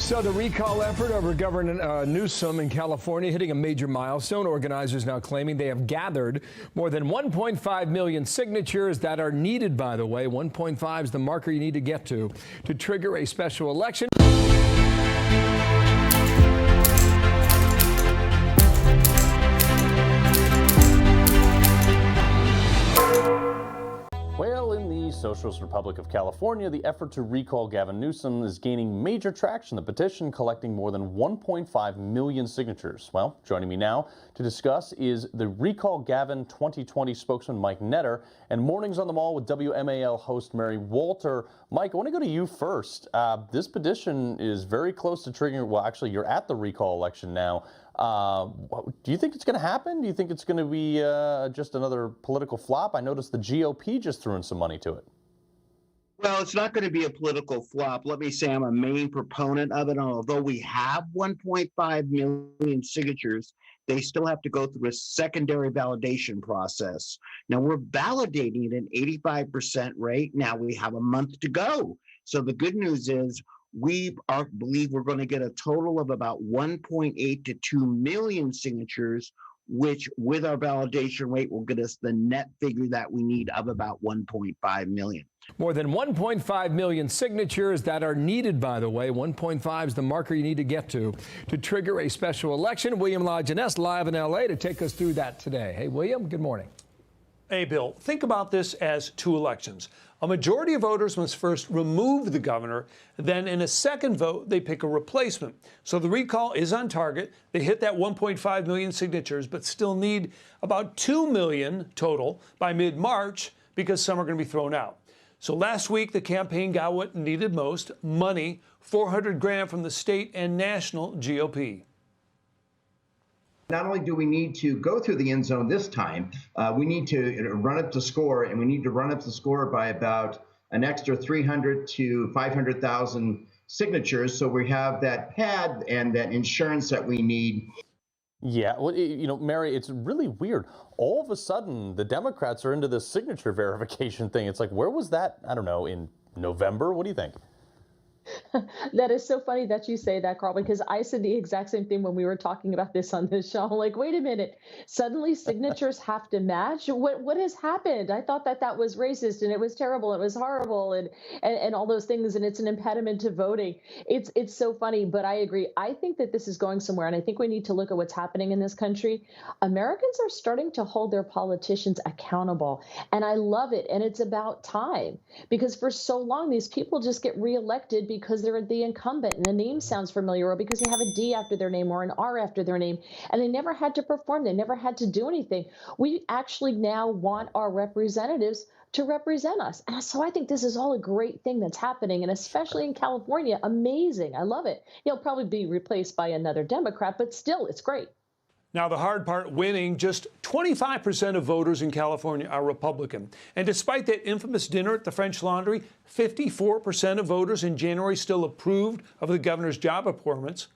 So the recall effort over Governor Newsom in California hitting a major milestone. Organizers now claiming they have gathered more than 1.5 million signatures that are needed, by the way. 1.5 is the marker you need to get to trigger a special election. Well, in the Socialist Republic of California, the effort to recall Gavin Newsom is gaining major traction. The petition collecting more than 1.5 million signatures. Well, joining me now to discuss is the Recall Gavin 2020 spokesman Mike Netter and Mornings on the Mall with WMAL host Mary Walter. Mike, I want to go to you first. This petition is very close to triggering. Well, actually, you're at the recall election now. Do you think it's going to happen? Do you think it's going to be just another political flop? I noticed the GOP just threw in some money to it. Well, it's not going to be a political flop. Let me say I'm a main proponent of it. Although we have 1.5 million signatures, they still have to go through a secondary validation process. Now, we're validating at an 85% rate. Now we have a month to go. So the good news is we believe we're going to get a total of about 1.8 to 2 million signatures, which with our validation rate will get us the net figure that we need of about 1.5 million. More than 1.5 million signatures that are needed, by the way. 1.5 is the marker you need to get to trigger a special election. William LaJeunesse live in L.A. to take us through that today. Hey, William, good morning. Hey, Bill, think about this as two elections. A majority of voters must first remove the governor. Then in a second vote, they pick a replacement. So the recall is on target. They hit that 1.5 million signatures, but still need about 2 million total by mid-March because some are going to be thrown out. So last week, the campaign got what needed most, money, $400 grand from the state and national GOP. Not only do we need to go through the end zone this time, we need to run up the score, and we need to run up the score by about an extra 300 to 500,000 signatures. So we have that pad and that insurance that we need. Yeah, well, you know, Mary, it's really weird. All of a sudden, the Democrats are into this signature verification thing. It's like, where was that? I don't know, in November? What do you think? That is so funny that you say that, Carl, because I said the exact same thing when we were talking about this on this show. I'm like, wait a minute, suddenly signatures have to match? What has happened? I thought that was racist and it was terrible, it was horrible and all those things, and it's an impediment to voting. It's so funny, but I agree. I think that this is going somewhere, and I think we need to look at what's happening in this country. Americans are starting to hold their politicians accountable, and I love it, and it's about time, because for so long, these people just get reelected because they're the incumbent and the name sounds familiar, or because they have a D after their name or an R after their name, and they never had to perform. They never had to do anything. We actually now want our representatives to represent us. And so I think this is all a great thing that's happening, and especially in California, amazing. I love it. He'll probably be replaced by another Democrat, but still, it's great. Now, the hard part, winning, just 25% of voters in California are Republican. And despite that infamous dinner at the French Laundry, 54% of voters in January still approved of the governor's job performance.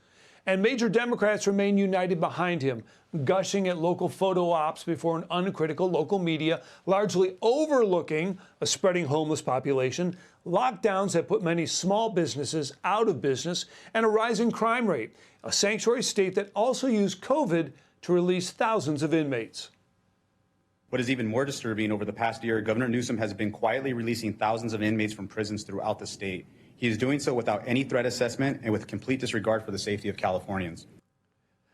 And major Democrats remain united behind him, gushing at local photo ops before an uncritical local media, largely overlooking a spreading homeless population, lockdowns that put many small businesses out of business, and a rising crime rate, a sanctuary state that also used COVID to release thousands of inmates. What is even more disturbing, over the past year, Governor Newsom has been quietly releasing thousands of inmates from prisons throughout the state. He is doing so without any threat assessment and with complete disregard for the safety of Californians.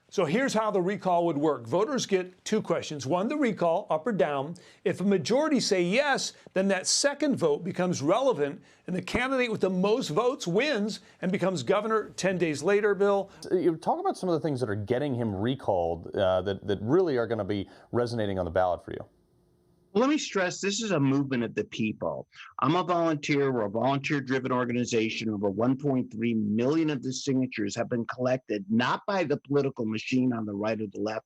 So here's how the recall would work. Voters get two questions. One, the recall, up or down. If a majority say yes, then that second vote becomes relevant, and the candidate with the most votes wins and becomes governor 10 days later, Bill. You talk about some of the things that are getting him recalled that really are going to be resonating on the ballot for you. Let me stress, this is a movement of the people. I'm a volunteer. We're a volunteer-driven organization. Over 1.3 million of the signatures have been collected, not by the political machine on the right or the left,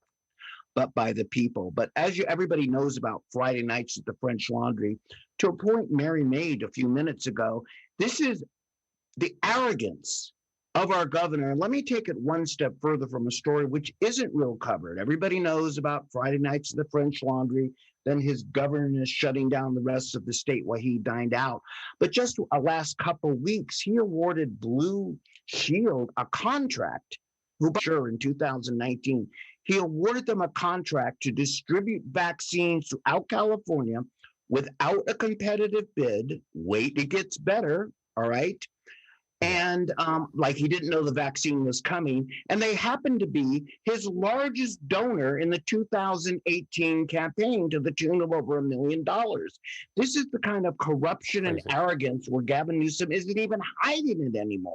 but by the people. But as everybody knows about Friday nights at the French Laundry, to a point Mary made a few minutes ago, this is the arrogance of our governor. And let me take it one step further from a story which isn't real covered. Everybody knows about Friday nights at the French Laundry, then his governor shutting down the rest of the state while he dined out. But just last couple of weeks, he awarded Blue Shield a contract, sure, in 2019. He awarded them a contract to distribute vaccines throughout California without a competitive bid. Wait, it gets better, all right? And like he didn't know the vaccine was coming. And they happened to be his largest donor in the 2018 campaign to the tune of over $1 million. This is the kind of corruption and arrogance where Gavin Newsom isn't even hiding it anymore.